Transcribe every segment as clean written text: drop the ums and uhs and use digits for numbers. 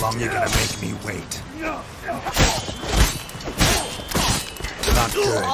long you gonna make me wait? Not good.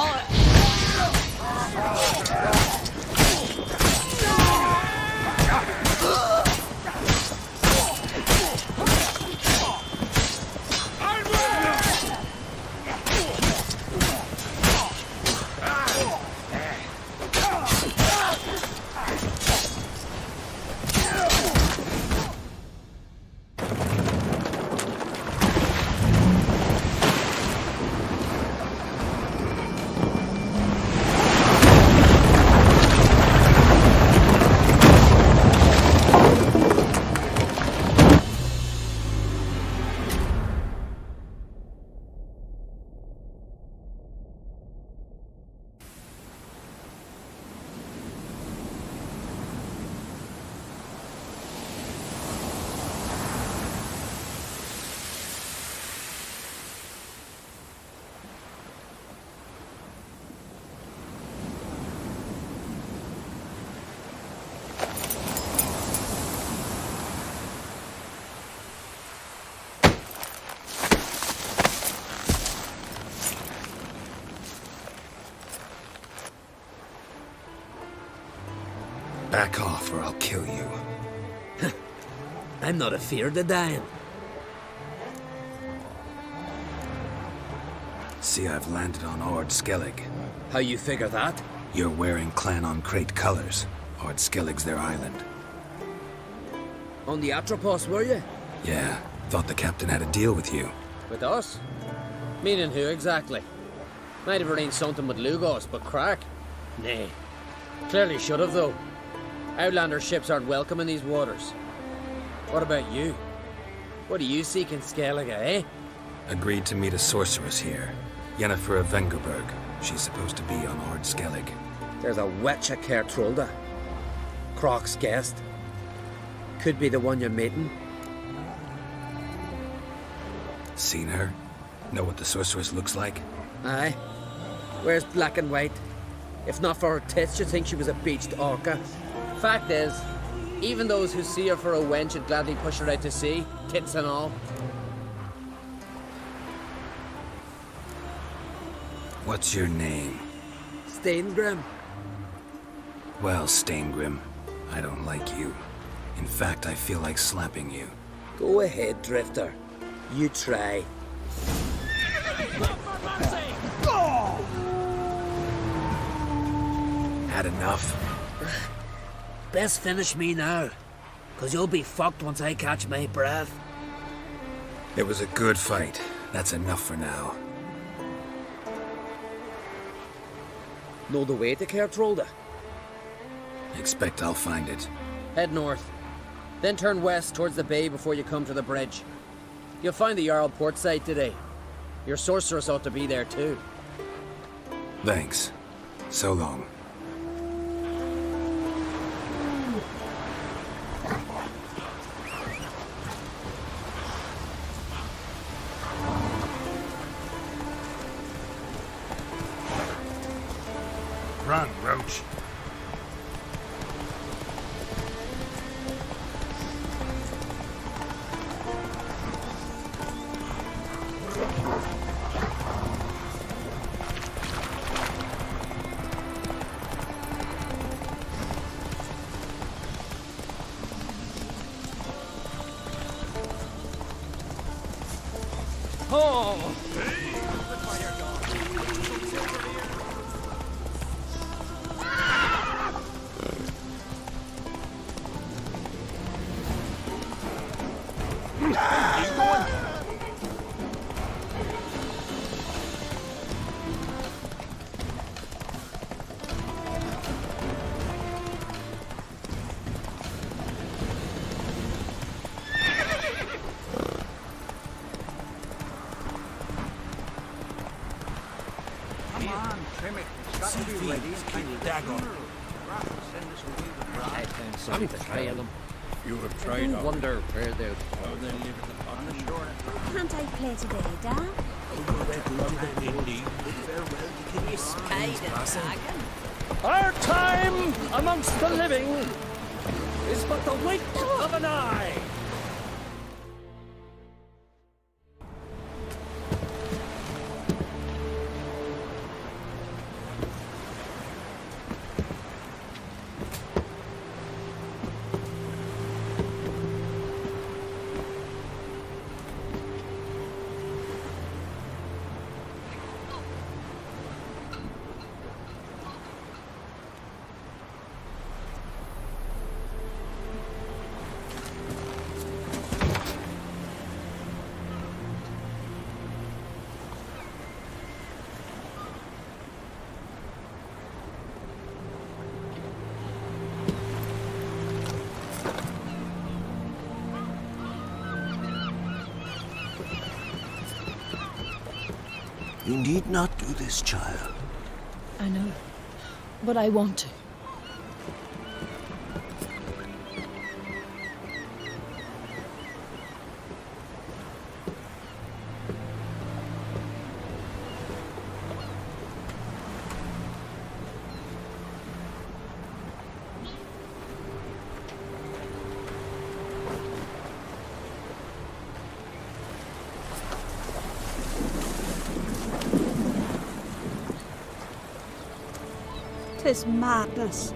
Back off or I'll kill you. I'm not afeard of dying. See, I've landed on Ord Skellige. How you figure that? You're wearing Clan on Crate colors. Ord Skellige's their island. On the Atropos, were you? Yeah, thought the captain had a deal with you. With us? Meaning who exactly? Might have arranged something with Lugos, but crack? Nay. Clearly should have, though. Outlander ships aren't welcome in these waters. What about you? What do you seek in Skellige, eh? Agreed to meet a sorceress here. Yennefer of Vengerberg. She's supposed to be on Ord Skellige. There's a witch at Kertrolda. Croc's guest. Could be the one you're meeting. Seen her? Know what the sorceress looks like? Aye. Wears black and white. If not for her tits, you'd think she was a beached orca. Fact is, even those who see her for a wench would gladly push her out to sea, tits and all. What's your name? Steingrim. Well, Steingrim, I don't like you. In fact, I feel like slapping you. Go ahead, Drifter. You try. Had enough? Best finish me now, 'cause you'll be fucked once I catch my breath. It was a good fight. That's enough for now. Know the way to Kertrolda? Expect I'll find it. Head north, then turn west towards the bay before you come to the bridge. You'll find the Jarl port site today. Your sorceress ought to be there too. Thanks. So long. Run, Roach. Oh! Some to try them. You have tried I wonder where they're... Can't I play today, Dad? Our time amongst the living is but the wink of an eye. You need not do this, child. I know, but I want to. Tis madness.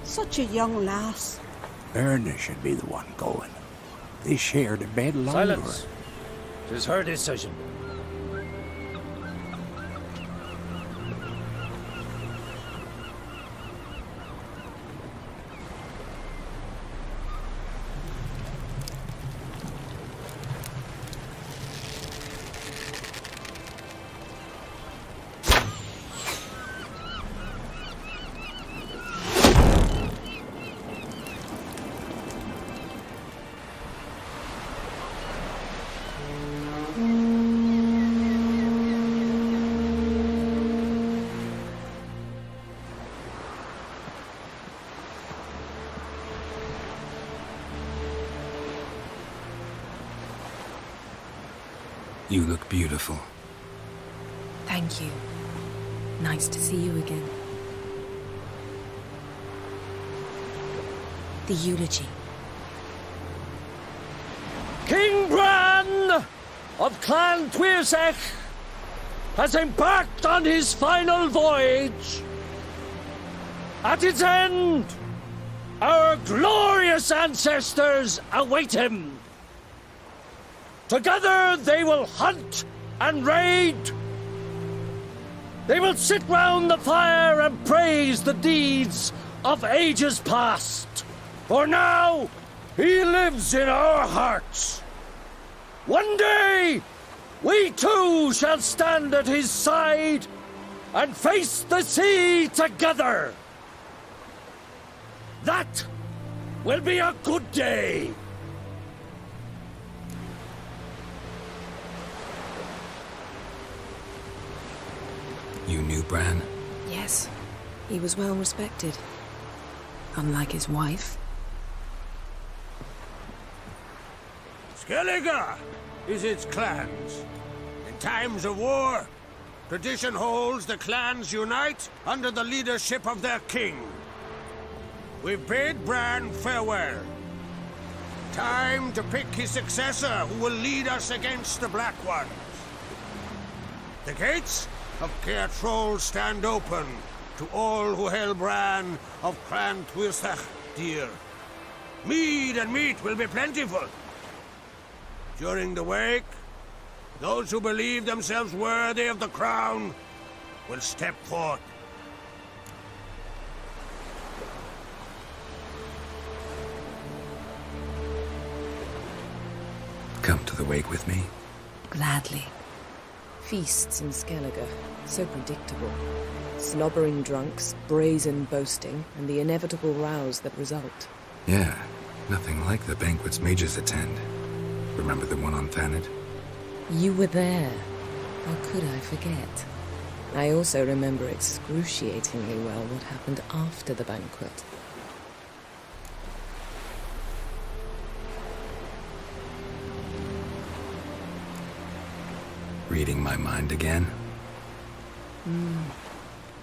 Such a young lass. Erna should be the one going. They shared a bed longer. Silence. 'Tis her decision. You look beautiful. Thank you. Nice to see you again. The eulogy. King Bran of Clan Tuirsech has embarked on his final voyage. At its end, our glorious ancestors await him. Together they will hunt and raid. They will sit round the fire and praise the deeds of ages past. For now, he lives in our hearts. One day, we too shall stand at his side and face the sea together. That will be a good day. You knew Bran? Yes, he was well respected. Unlike his wife. Skellige is its clans. In times of war, tradition holds the clans unite under the leadership of their king. We bid Bran farewell. Time to pick his successor who will lead us against the Black Ones. The gates of Caer Troll stand open to all who held Bran of Clan Tuirsech dear. Mead and meat will be plentiful. During the wake, those who believe themselves worthy of the crown will step forth. Come to the wake with me? Gladly. Feasts in Skellige, so predictable. Slobbering drunks, brazen boasting, and the inevitable rows that result. Yeah, nothing like the banquets mages attend. Remember the one on Thanet? You were there. How could I forget? I also remember excruciatingly well what happened after the banquet. Reading my mind again?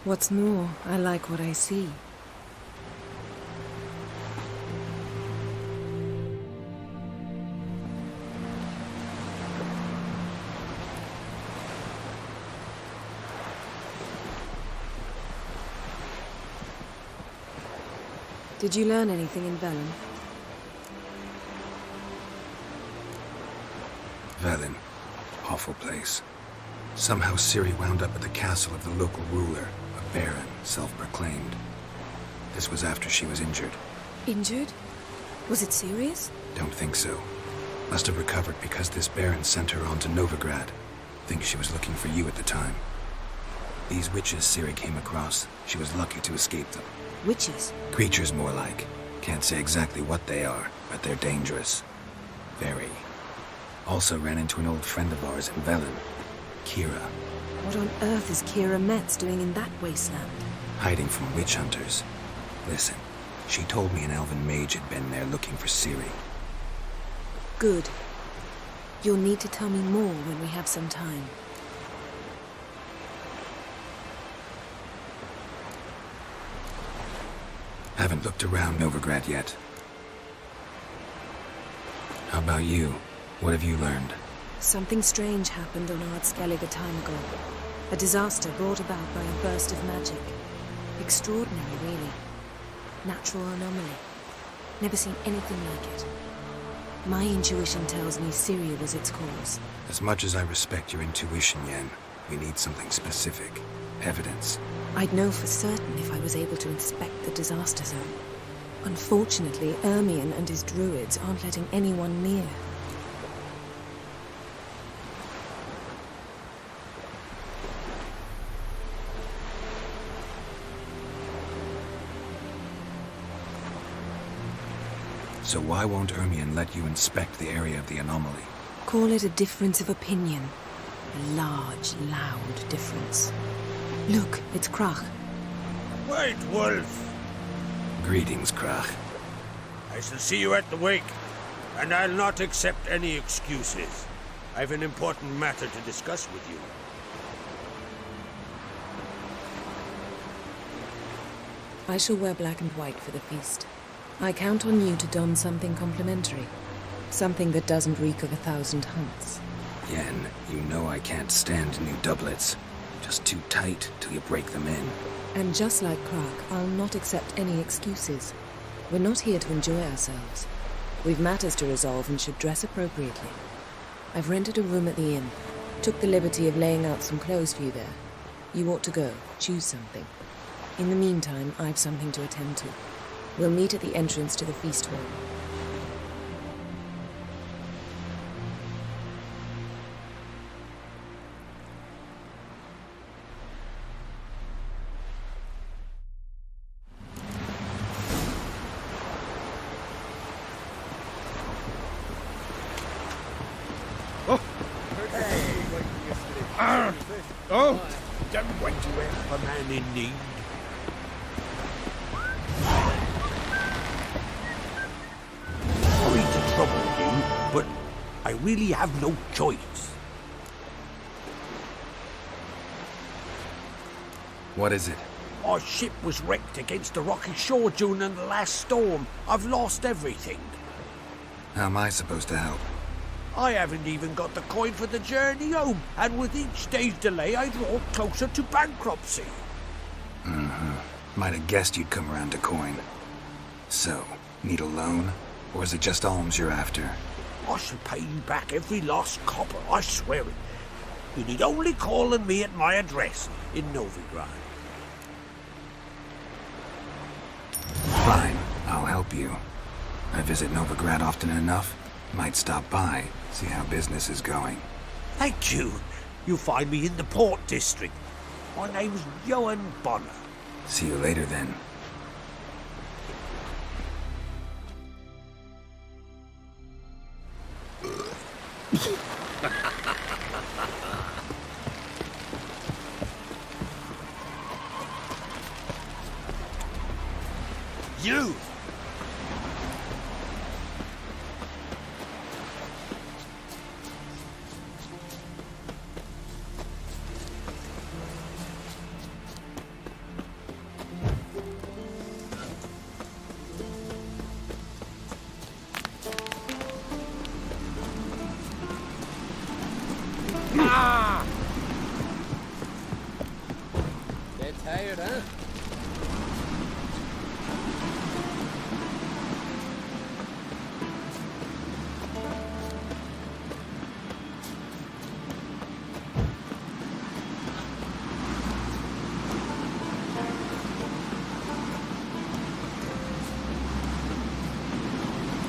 What's more, I like what I see. Did you learn anything in Velen? Velen. Awful place. Somehow Ciri wound up at the castle of the local ruler, a baron, self-proclaimed. This was after she was injured. Injured? Was it serious? Don't think so. Must have recovered because this baron sent her on to Novigrad. Think she was looking for you at the time. These witches Ciri came across, she was lucky to escape them. Witches? Creatures more like. Can't say exactly what they are, but they're dangerous. Very. Also ran into an old friend of ours in Velen, Kira. What on earth is Kira Metz doing in that wasteland? Hiding from witch hunters. Listen, she told me an elven mage had been there looking for Ciri. Good. You'll need to tell me more when we have some time. Haven't looked around Novigrad yet. How about you? What have you learned? Something strange happened on our Skellige a time ago. A disaster brought about by a burst of magic. Extraordinary, really. Natural anomaly. Never seen anything like it. My intuition tells me Ciri was its cause. As much as I respect your intuition, Yen, we need something specific. Evidence. I'd know for certain if I was able to inspect the disaster zone. Unfortunately, Ermion and his druids aren't letting anyone near. So why won't Ermion let you inspect the area of the anomaly? Call it a difference of opinion. A large, loud difference. Look, it's Krach. White Wolf! Greetings, Krach. I shall see you at the wake, and I'll not accept any excuses. I've an important matter to discuss with you. I shall wear black and white for the feast. I count on you to don something complimentary. Something that doesn't reek of 1,000 hunts. Yen, you know I can't stand new doublets. Just too tight till you break them in. And just like Krach, I'll not accept any excuses. We're not here to enjoy ourselves. We've matters to resolve and should dress appropriately. I've rented a room at the inn. Took the liberty of laying out some clothes for you there. You ought to go. Choose something. In the meantime, I've something to attend to. We'll meet at the entrance to the feast hall. Don't wait to help a man in need. Sorry to trouble you, but I really have no choice. What is it? Our ship was wrecked against the rocky shore during the last storm. I've lost everything. How am I supposed to help? I haven't even got the coin for the journey home, and with each day's delay, I draw closer to bankruptcy. Might have guessed you'd come around to coin. So, need a loan? Or is it just alms you're after? I shall pay you back every lost copper, I swear it. You need only call on me at my address in Novigrad. Fine, I'll help you. I visit Novigrad often enough. Might stop by, see how business is going. Thank you. You'll find me in the Port District. My name's Johan Bonner. See you later then. You! Get tired, huh?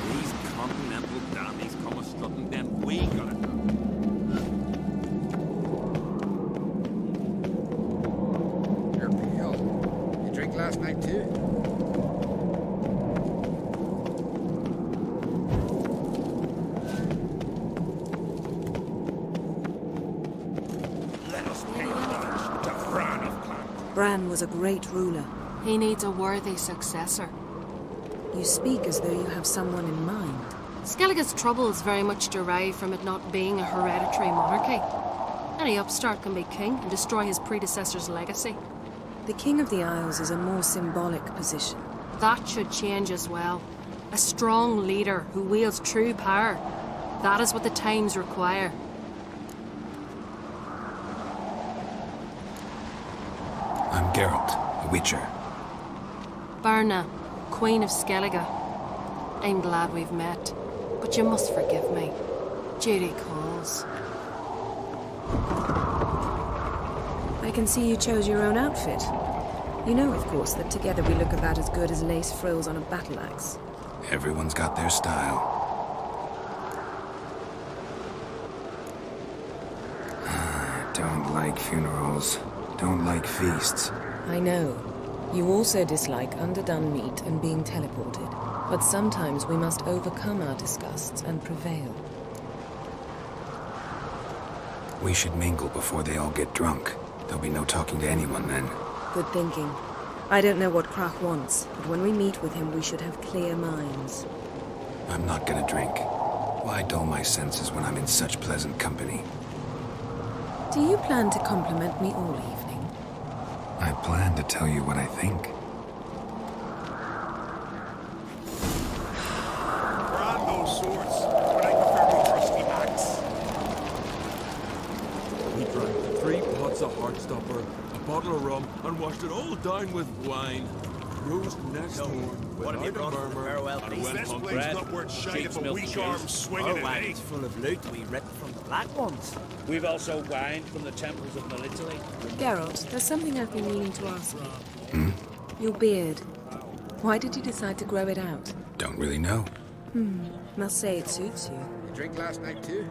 These continental dandies come a-strutting them we got it. You're pale. Bran was a great ruler. He needs a worthy successor. You speak as though you have someone in mind. Skellige's troubles very much derive from it not being a hereditary monarchy. Any upstart can be king and destroy his predecessor's legacy. The King of the Isles is a more symbolic position. That should change as well. A strong leader who wields true power. That is what the times require. I'm Geralt, a Witcher. Birna, Queen of Skellige. I'm glad we've met, but you must forgive me. Duty calls. I can see you chose your own outfit. You know, of course, that together we look about as good as lace frills on a battle axe. Everyone's got their style. Don't like funerals. Don't like feasts. I know. You also dislike underdone meat and being teleported. But sometimes we must overcome our disgusts and prevail. We should mingle before they all get drunk. There'll be no talking to anyone then. Good thinking. I don't know what Krak wants, but when we meet with him, we should have clear minds. I'm not gonna drink. Why dull my senses when I'm in such pleasant company? Do you plan to compliment me all evening? I plan to tell you what I think. Brand those swords, but I prefer my trusty axe. We drank 3 pots of Heartstopper, a bottle of rum, and washed it all down with wine. Roast next door without a murmur, and went This hungry. blade's not worth shite if a weak arm swinging Our it, eh? wagon's full of loot we ripped from the Black Ones. We've also wine from the temples of Melitele. Geralt, there's something I've been meaning to ask you. Your beard. Why did you decide to grow it out? Don't really know. Must say it suits you. You drink last night too?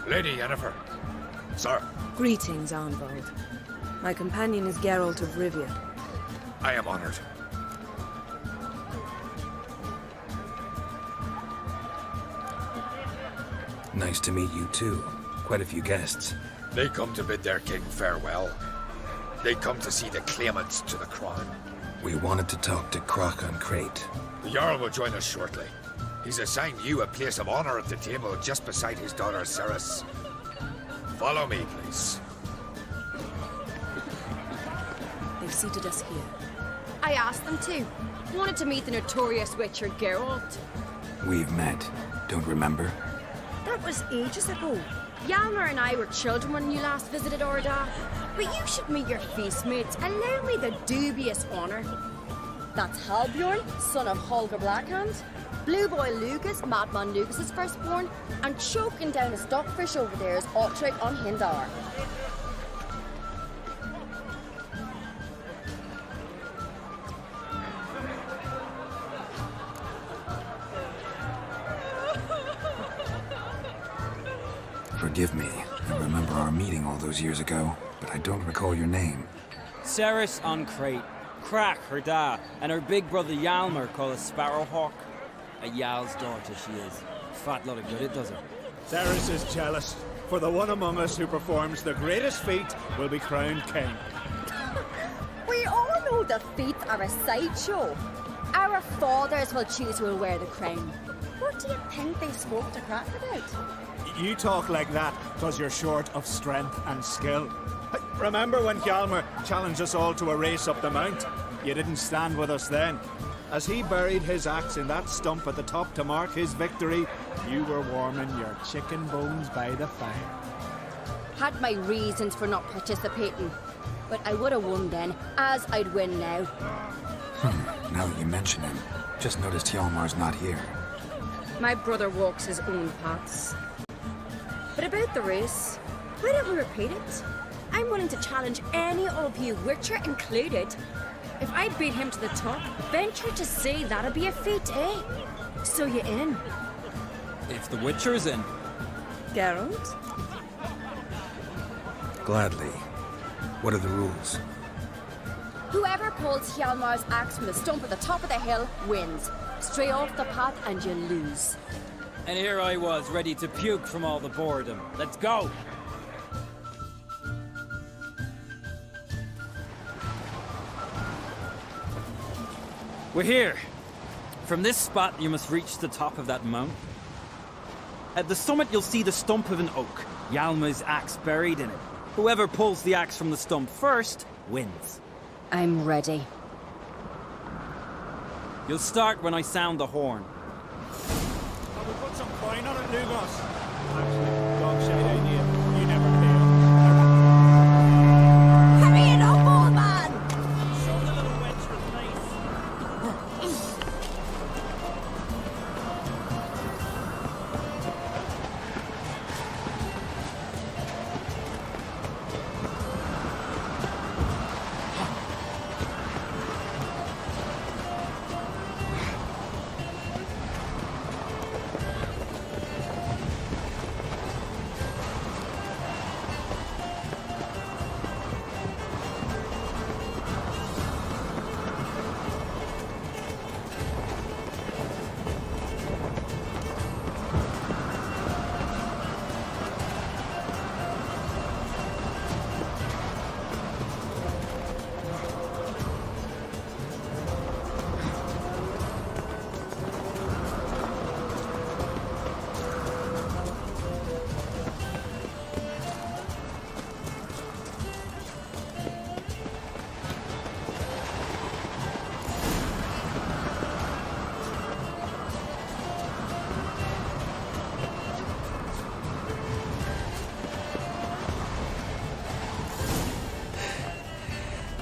Lady Yennefer. Sir, Greetings, Arnvald. My companion is Geralt of Rivia. I am honored. Nice to meet you too. Quite a few guests. They come to bid their king farewell. They come to see the claimants to the crown. We wanted to talk to Krak on Crate. The Jarl will join us shortly. He's assigned you a place of honor at the table just beside his daughter Ceres. Follow me, please. They've seated us here. I asked them to. Wanted to meet the notorious Witcher Geralt. We've met. Don't remember? That was ages ago. Hjalmar and I were children when you last visited Orda. But you should meet your feast mates. Allow me the dubious honor. That's Halbjorn, son of Holger Blackhand. Blue Boy Lugas, Madman Lugas' firstborn. And choking down a stockfish over there is Otrek on Hindar. Forgive me. I remember our meeting all those years ago, but I don't recall your name. Ceres on Crate, Krak her da, and her big brother Hjalmar called a Sparrowhawk. A Jarl's daughter she is. Fat lot of good it does her. Ceres is jealous, for the one among us who performs the greatest feat will be crowned king. We all know the feats are a sideshow. Our fathers will choose who will wear the crown. What do you think they spoke to Krak about? You talk like that because you're short of strength and skill. Remember when Hjalmar challenged us all to a race up the mount? You didn't stand with us then. As he buried his axe in that stump at the top to mark his victory, you were warming your chicken bones by the fire. Had my reasons for not participating, but I would have won then, as I'd win now. Now that you mention him, just noticed Hjalmar's not here. My brother walks his own paths. But about the race, why don't we repeat it? I'm willing to challenge any of you, Witcher included. If I beat him to the top, venture to say that'd be a feat, eh? So you in? If the Witcher's in. Geralt? Gladly. What are the rules? Whoever pulls Hjalmar's axe from the stump at the top of the hill wins. Stray off the path and you lose. And here I was, ready to puke from all the boredom. Let's go! We're here. From this spot, you must reach the top of that mountain. At the summit, you'll see the stump of an oak. Yalma's axe buried in it. Whoever pulls the axe from the stump first, wins. I'm ready. You'll start when I sound the horn. Can we put some coin on it, Lugos? Actually, dog shade idea. You never pay. Hurry it up, old man! Show the little wench her place.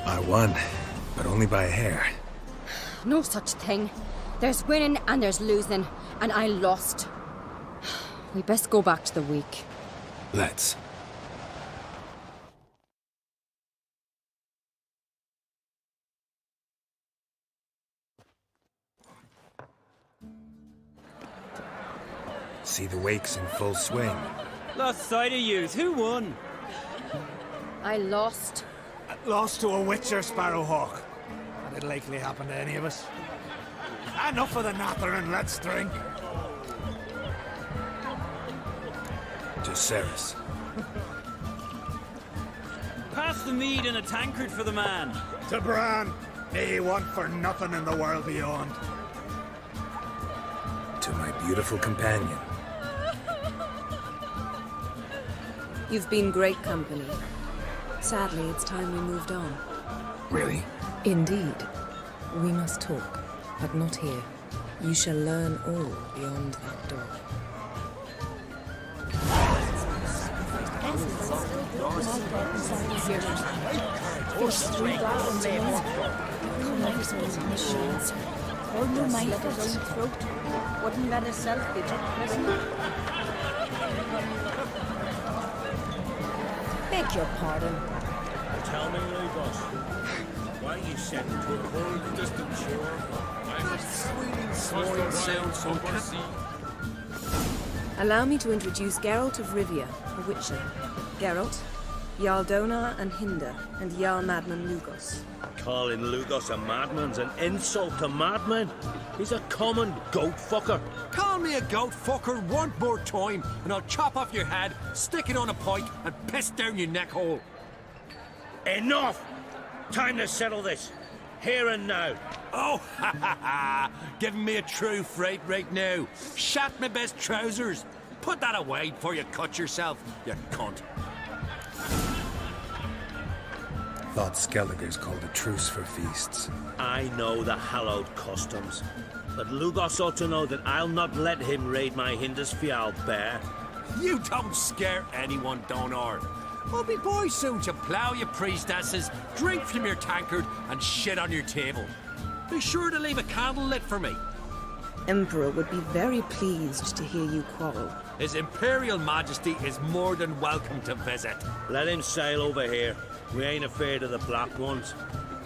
I won, but only by a hair. No such thing. There's winning and there's losing, and I lost. We best go back to the week. Let's. See the wakes in full swing. Lost sight of yous. Who won? I lost. Lost to a witcher, Sparrowhawk. And it'll likely happen to any of us. Enough of the nattering, let's drink. To Ceres. Pass the mead in a tankard for the man. To Bran. He want for nothing in the world beyond. To my beautiful companion. You've been great company. Sadly, it's time we moved on. Really? Indeed. We must talk, but not here. You shall learn all beyond that door. Hold no mind at his own throat. Wouldn't let himself be took prisoner. Beg your pardon. Tell me, Lugos, why you sent to a cold, distant shore? That swinging sword sounds so catchy. Allow me to introduce Geralt of Rivia, a witcher. Geralt, Jarl Donar and Hinder, and Jarl Madman Lugos. Calling Lugos a madman's an insult to madmen. He's a common goat fucker. Call me a goat fucker one more time, and I'll chop off your head, stick it on a pike, and piss down your neck hole. Enough! Time to settle this. Here and now. Oh, ha ha ha! Giving me a true fright right now. Shat my best trousers. Put that away before you cut yourself, you cunt. Thought Skellige's called a truce for feasts. I know the hallowed customs. But Lugos ought to know that I'll not let him raid my Hindisfial bear. You don't scare anyone, Donar. I'll be boys soon to plough your priestesses, drink from your tankard, and shit on your table. Be sure to leave a candle lit for me. Emperor would be very pleased to hear you quarrel. His Imperial Majesty is more than welcome to visit. Let him sail over here. We ain't afraid of the Black Ones.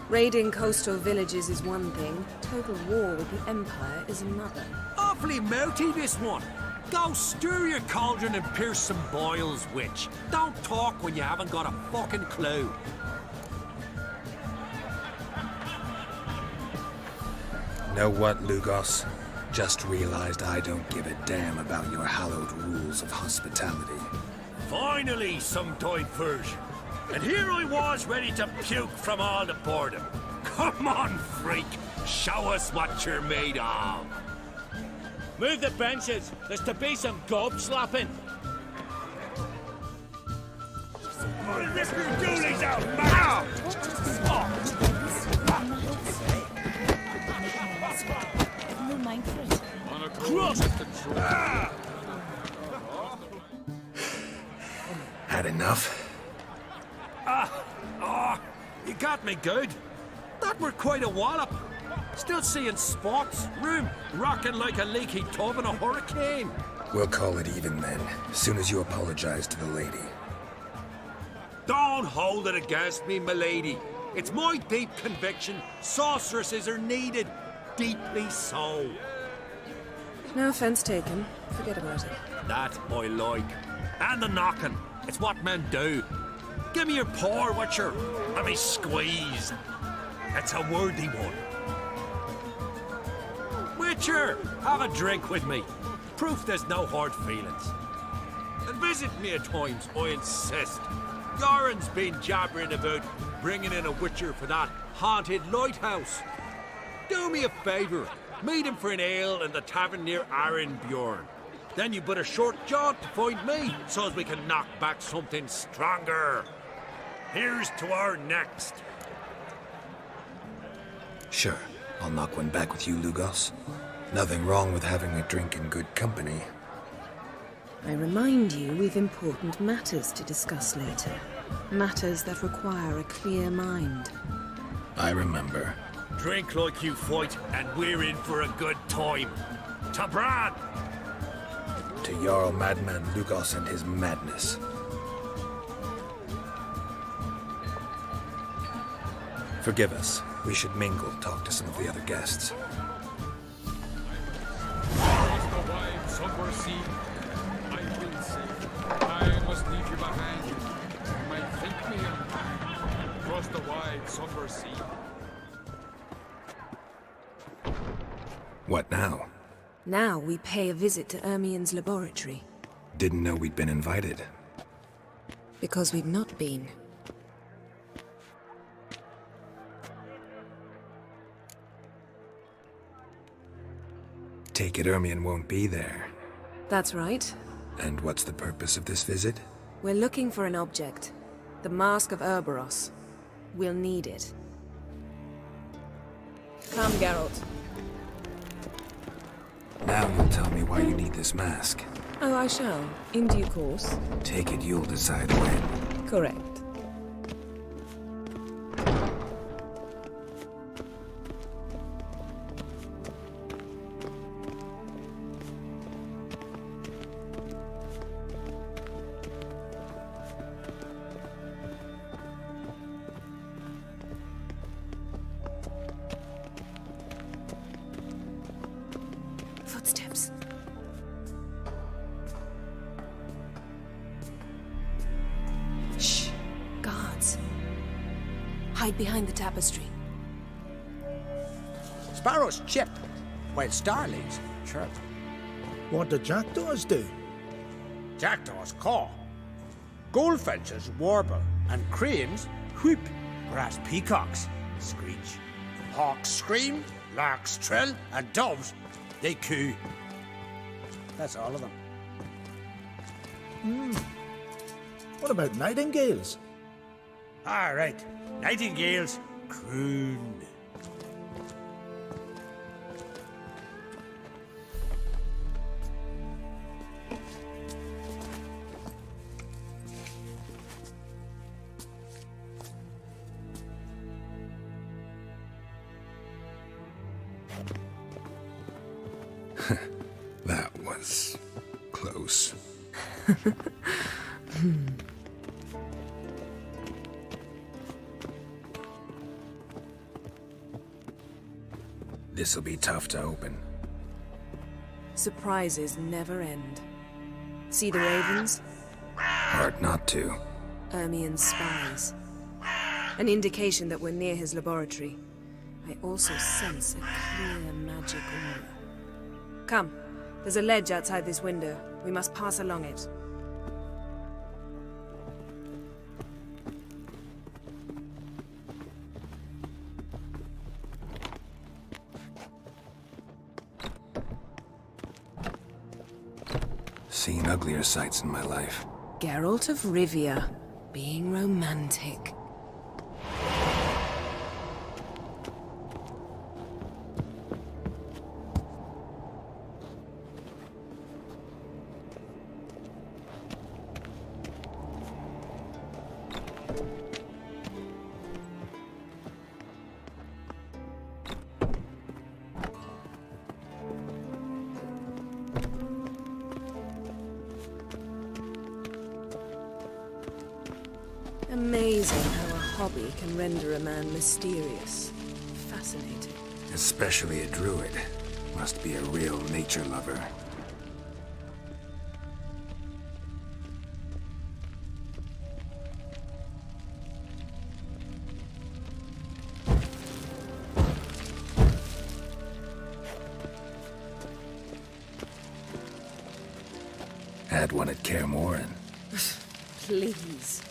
Raiding coastal villages is one thing. Total war with the Empire is another. Awfully mouty, this one. Go stir your cauldron and pierce some boils, witch. Don't talk when you haven't got a fucking clue. Know what, Lugos? Just realized I don't give a damn about your hallowed rules of hospitality. Finally, some diversion. And here I was ready to puke from all the boredom. Come on, freak. Show us what you're made of. Move the benches. There's to be some gob slapping. Rip your doolies out, man! No mind for it. Had enough? You got me good. That were quite a wallop. Still seeing spots, room rocking like a leaky tub in a hurricane. We'll call it even then, as soon as you apologize to the lady. Don't hold it against me, milady. It's my deep conviction sorceresses are needed. Deeply so. No offense taken. Forget about it. That I like. And the knocking. It's what men do. Give me your paw, Witcher. Let me squeeze. It's a worthy one. Witcher, have a drink with me. Proof there's no hard feelings. And visit me at times, I insist. Yoren's been jabbering about bringing in a Witcher for that haunted lighthouse. Do me a favour. Meet him for an ale in the tavern near Arenbjorn. Then you but a short jaunt to find me, so as we can knock back something stronger. Here's to our next. Sure, I'll knock one back with you, Lugos. Nothing wrong with having a drink in good company. I remind you we've important matters to discuss later. Matters that require a clear mind. I remember. Drink like you fight, and we're in for a good time. To Bran! To Jarl Madman Lugos and his madness. Forgive us. We should mingle, talk to some of the other guests. Across the wide somber sea, I will say, I must leave you behind. You might think me unkind. Across the wide somber sea. What now? Now we pay a visit to Ermien's laboratory. Didn't know we'd been invited. Because we've not been. Take it Ermien won't be there. That's right. And what's the purpose of this visit? We're looking for an object. The Mask of Urboros. We'll need it. Come, Geralt. Now you'll tell me why you need this mask. Oh, I shall. In due course. Take it you'll decide when. Correct. Footsteps. Shh. Guards. Hide behind the tapestry. Sparrows chip, while starlings chirp. What do jackdaws do? Jackdaws caw. Goldfinches warble, and cranes whoop, whereas peacocks screech. Hawks scream, larks trill, and doves, they coo. That's all of them. What about nightingales? All right, nightingales croon. That was close. This'll be tough to open. Surprises never end. See the ravens? Hard not to. Ermien's spies. An indication that we're near his laboratory. I also sense a clear magic aura. Come. There's a ledge outside this window. We must pass along it. Seen uglier sights in my life. Geralt of Rivia, being romantic. Amazing how a hobby can render a man mysterious. Fascinating. Especially a druid. Must be a real nature lover. Had one at Kaer Morhen. Please.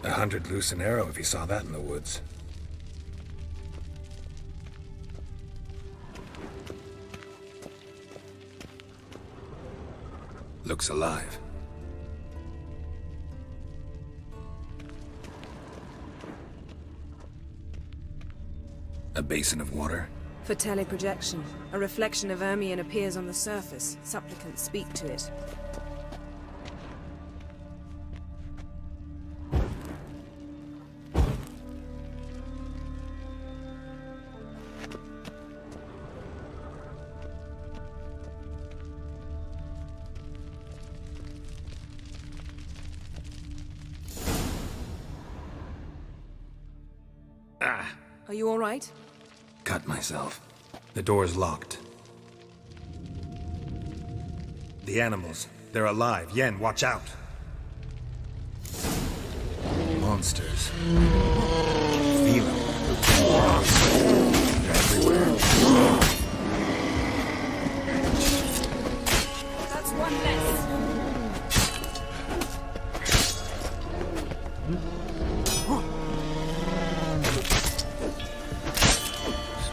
$100 loose an arrow if he saw that in the woods. Looks alive. A basin of water? For teleprojection, a reflection of Ermion appears on the surface. Supplicants speak to it. Are you all right? Cut myself. The door's locked. The animals. They're alive. Yen, watch out. Monsters. Feel them. They're everywhere. That's one less.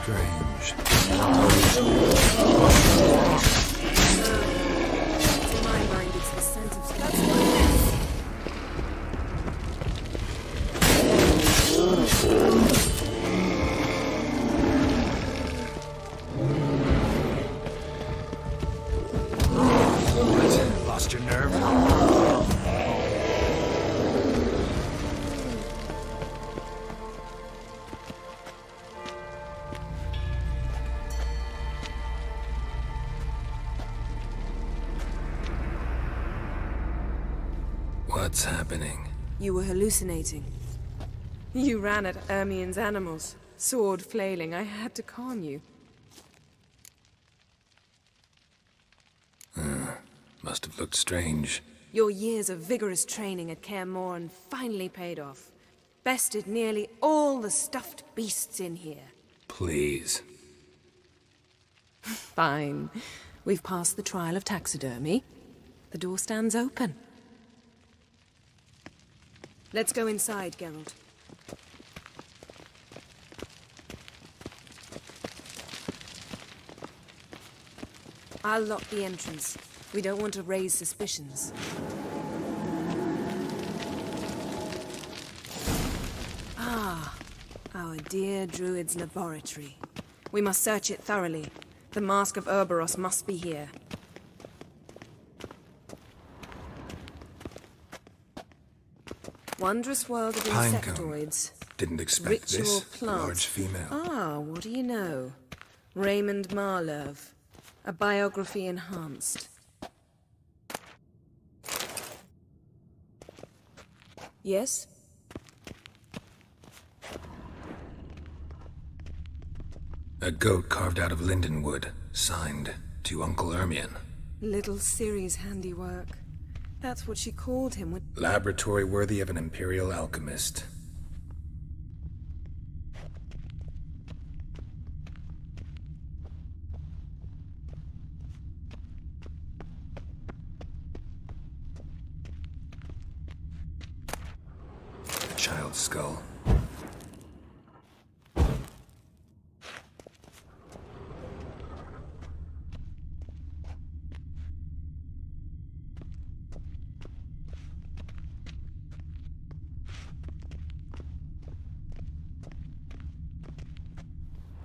Strange. To my mind, it's the scent of... That's one less. What? Lost your nerve? What's happening? You were hallucinating. You ran at Ermion's animals, sword flailing. I had to calm you. Must have looked strange. Your years of vigorous training at Kaer Morhen finally paid off. Bested nearly all the stuffed beasts in here. Please. Fine. We've passed the trial of taxidermy. The door stands open. Let's go inside, Geralt. I'll lock the entrance. We don't want to raise suspicions. Ah, our dear Druid's laboratory. We must search it thoroughly. The Mask of Ouroboros must be here. Wondrous world of Pinecone. insectoids. Didn't expect Ritual this. plant. Large female. Ah, what do you know? Raymond Marlove. A biography enhanced. Yes? A goat carved out of lindenwood. Signed to Uncle Ermion. Little Ciri's handiwork. That's what she called him when... Laboratory worthy of an imperial alchemist. A child's skull.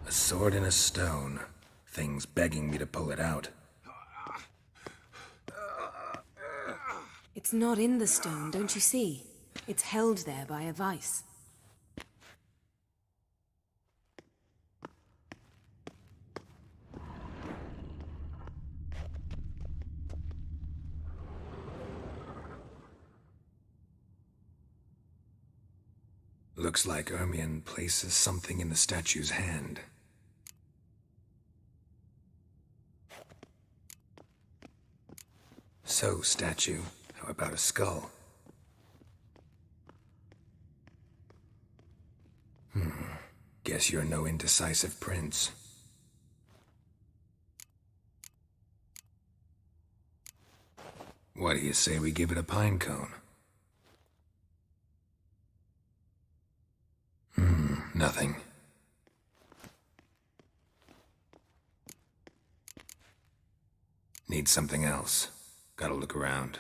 A sword in a stone. Things begging me to pull it out. It's not in the stone, don't you see? It's held there by a vice. Looks like Ermion places something in the statue's hand. So, statue, how about a skull? Guess you're no indecisive prince. What do you say we give it a pine cone? Nothing. Need something else. Gotta look around.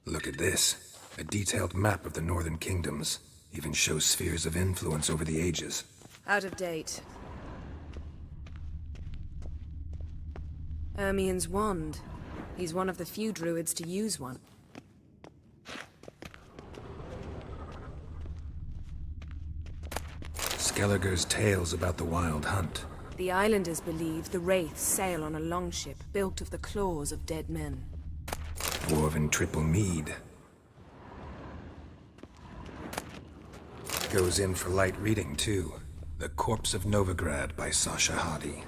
Look at this. A detailed map of the northern kingdoms. Even shows spheres of influence over the ages. Out of date. Ermion's wand. He's one of the few druids to use one. Skellige's tales about the wild hunt. The islanders believe the wraiths sail on a longship built of the claws of dead men. Dwarven triple mead. Goes in for light reading, too. The Corpse of Novigrad by Sasha Hadi.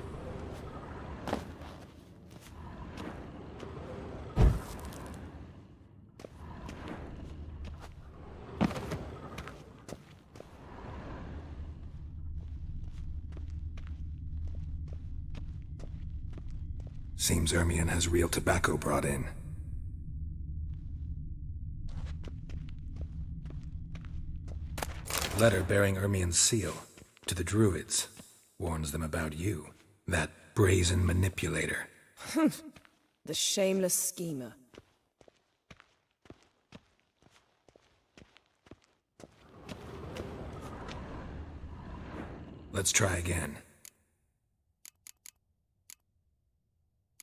Seems Ermion has real tobacco brought in. Letter bearing Ermion's seal to the druids. Warns them about you. That brazen manipulator. The shameless schemer. Let's try again.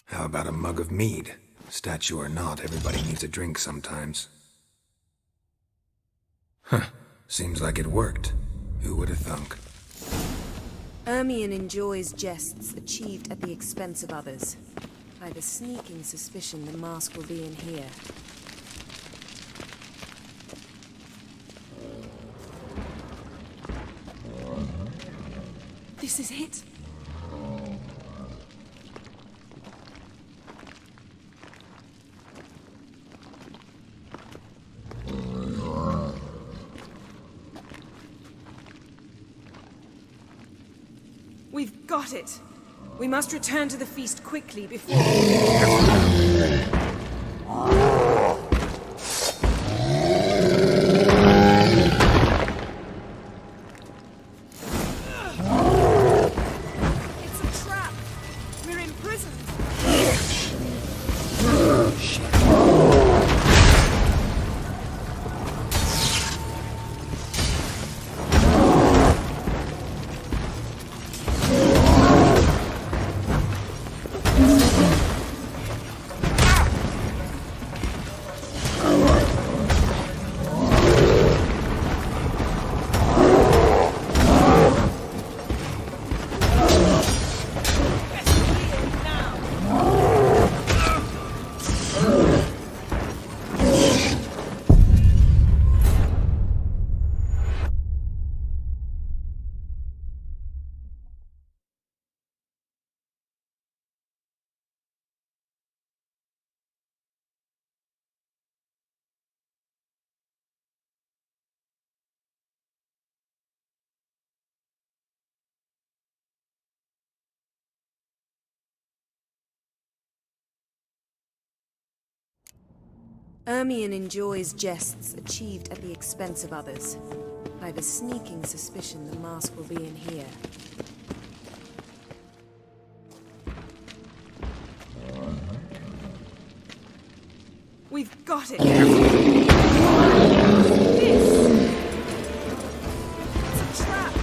How about a mug of mead? Statue or not, everybody needs a drink sometimes. Seems like it worked. Who would have thunk? Ermion enjoys jests achieved at the expense of others. I've a sneaking suspicion the mask will be in here. This is it. We've got it. We must return to the feast quickly before... It's a trap. We're imprisoned. Ermion enjoys jests achieved at the expense of others. I've a sneaking suspicion the mask will be in here. We've got it! It's a trap!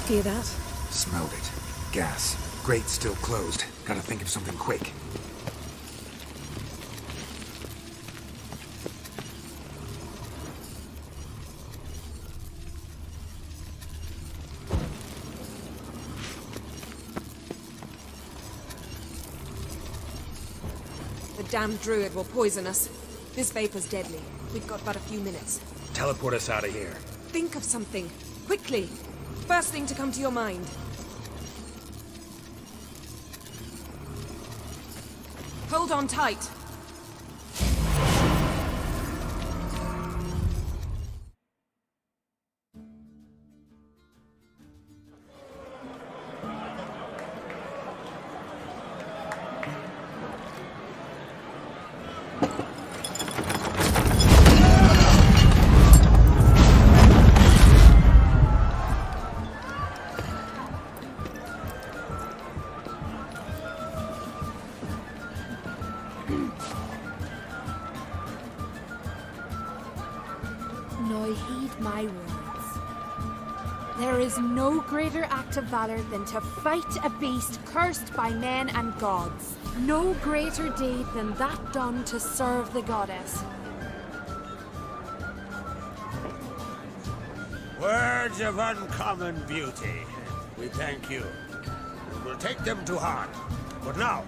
Hear that? Smelled it. Gas. Grate still closed. Gotta think of something quick. The damned druid will poison us. This vapor's deadly. We've got but a few minutes. Teleport us out of here. Think of something. Quickly. First thing to come to your mind. Hold on tight. Now heed my words. There is no greater act of valor than to fight a beast cursed by men and gods. No greater deed than that done to serve the goddess. Words of uncommon beauty. We thank you. We will take them to heart. But now,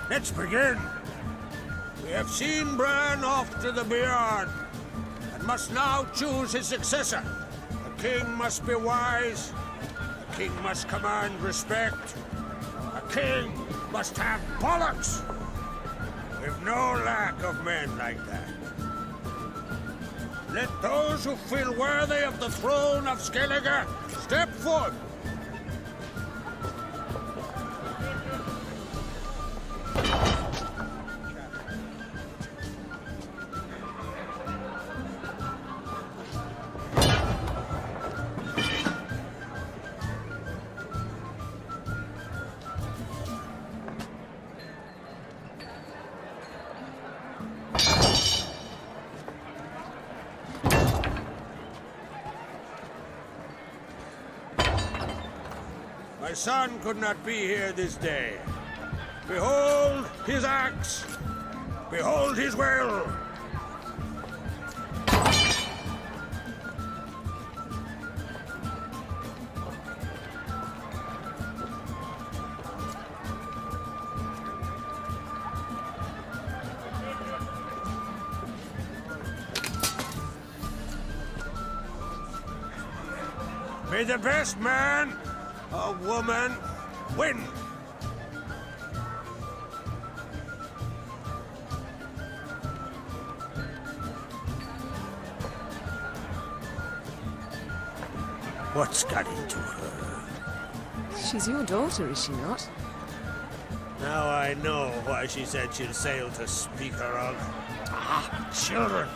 let's begin. We have seen Bran off to the Beyond, and must now choose his successor. A king must be wise. A king must command respect. A king must have bollocks. We've no lack of men like that. Let those who feel worthy of the throne of Skellige step forth. My son could not be here this day. Behold his axe. Behold his will. May the best man or woman win. What's got into her? She's your daughter, is she not? Now I know why she said she'll sail to speak her of. Ah, children.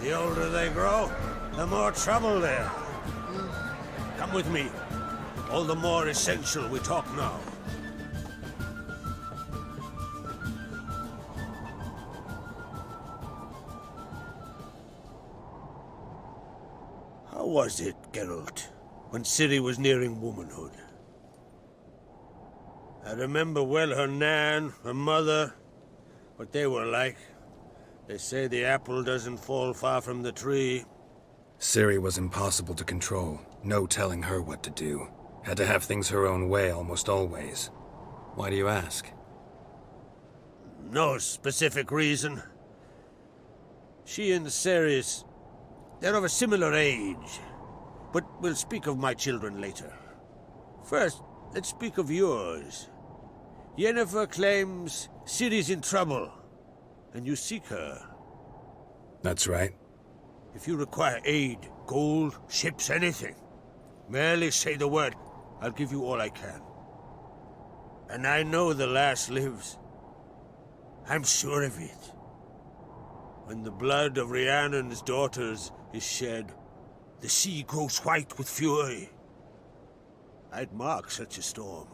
The older they grow, the more trouble there. Come with me. All the more essential we talk now. How was it, Geralt, when Ciri was nearing womanhood? I remember well her nan, her mother, what they were like. They say the apple doesn't fall far from the tree. Ciri was impossible to control. No telling her what to do. Had to have things her own way almost always. Why do you ask? No specific reason. She and Ceres, they're of a similar age. But we'll speak of my children later. First, let's speak of yours. Yennefer claims Ciri's in trouble, and you seek her. That's right. If you require aid, gold, ships, anything, merely say the word. I'll give you all I can. And I know the lass lives. I'm sure of it. When the blood of Rhiannon's daughters is shed, the sea grows white with fury. I'd mark such a storm.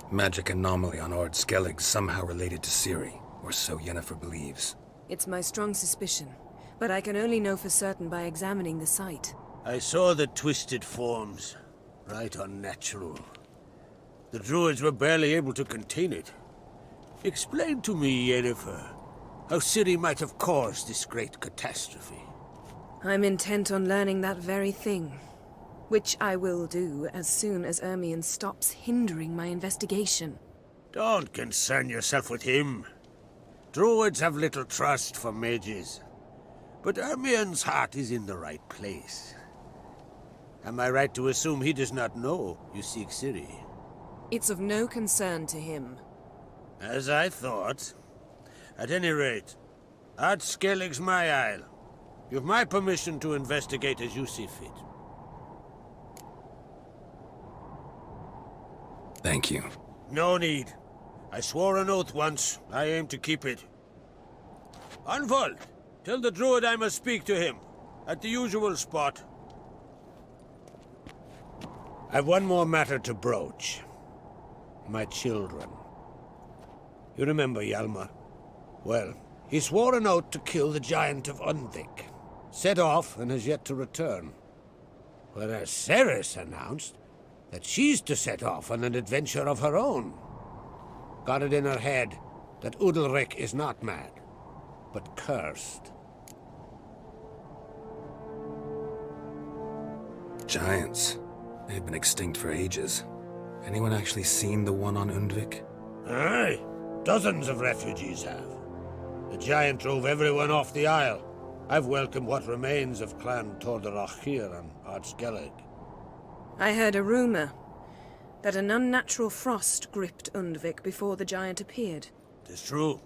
Magic anomaly on Ord Skellige somehow related to Ciri, or so Yennefer believes. It's my strong suspicion, but I can only know for certain by examining the site. I saw the twisted forms. Right unnatural. The druids were barely able to contain it. Explain to me, Yennefer, how Ciri might have caused this great catastrophe. I'm intent on learning that very thing. Which I will do as soon as Ermion stops hindering my investigation. Don't concern yourself with him. Druids have little trust for mages. But Ermion's heart is in the right place. Am I right to assume he does not know you seek Ciri? It's of no concern to him. As I thought. At any rate, Ard Skellige's my isle. You've my permission to investigate as you see fit. Thank you. No need. I swore an oath once. I aim to keep it. Unfold! Tell the druid I must speak to him. At the usual spot. I've one more matter to broach. My children. You remember Hjalmar? Well, he swore an oath to kill the giant of Undvik. Set off and has yet to return. Whereas Ceres announced that she's to set off on an adventure of her own. Got it in her head that Udalric is not mad, but cursed. Giants. They've been extinct for ages. Anyone actually seen the one on Undvik? Aye. Dozens of refugees have. The giant drove everyone off the isle. I've welcomed what remains of Clan Tordarach here on Ard Skellige. I heard a rumor that an unnatural frost gripped Undvik before the giant appeared. Tis true.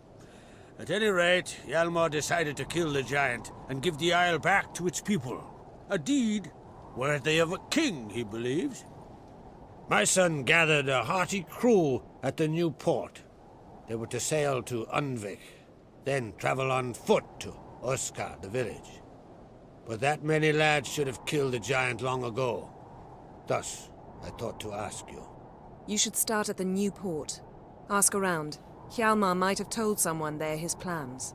At any rate, Hjalmar decided to kill the giant and give the isle back to its people. A deed worthy of a king, he believes. My son gathered a hearty crew at the new port. They were to sail to Undvik, then travel on foot to Oskar, the village. But that many lads should have killed the giant long ago. Thus, I thought to ask you. You should start at the new port. Ask around. Hjalmar might have told someone there his plans.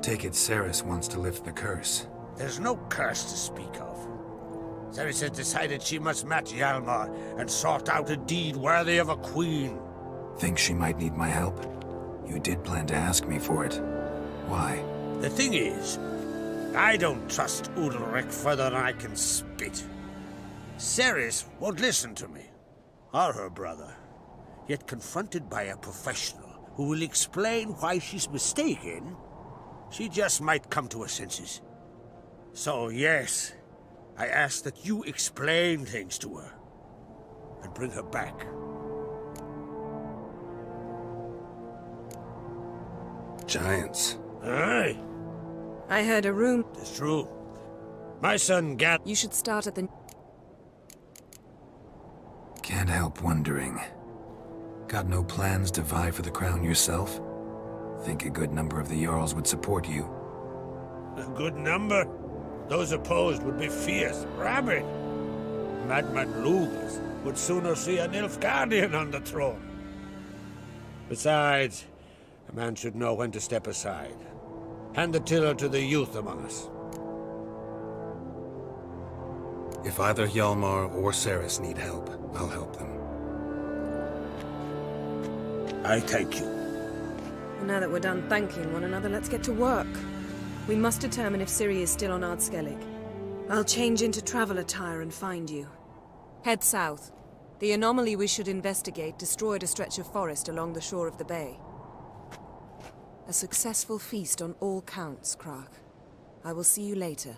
Take it Ceres wants to lift the curse. There's no curse to speak of. Ceres has decided she must match Hjalmar and sort out a deed worthy of a queen. Think she might need my help? You did plan to ask me for it. Why? The thing is, I don't trust Udalric further than I can spit. Ceres won't listen to me, or her brother. Yet confronted by a professional who will explain why she's mistaken, she just might come to her senses. So yes, I ask that you explain things to her and bring her back. Giants. Aye. I heard a rumor. It's true. My son You should start at the... Can't help wondering. Got no plans to vie for the crown yourself? Think a good number of the Jarls would support you. A good number? Those opposed would be fierce, rabid. Madman Lugas would sooner see a Nilfgaardian on the throne. Besides, a man should know when to step aside. Hand the tiller to the youth among us. If either Hjalmar or Ceres need help, I'll help them. I thank you. Well, now that we're done thanking one another, let's get to work. We must determine if Ciri is still on Ard Skellige. I'll change into travel attire and find you. Head south. The anomaly we should investigate destroyed a stretch of forest along the shore of the bay. A successful feast on all counts, Krach. I will see you later.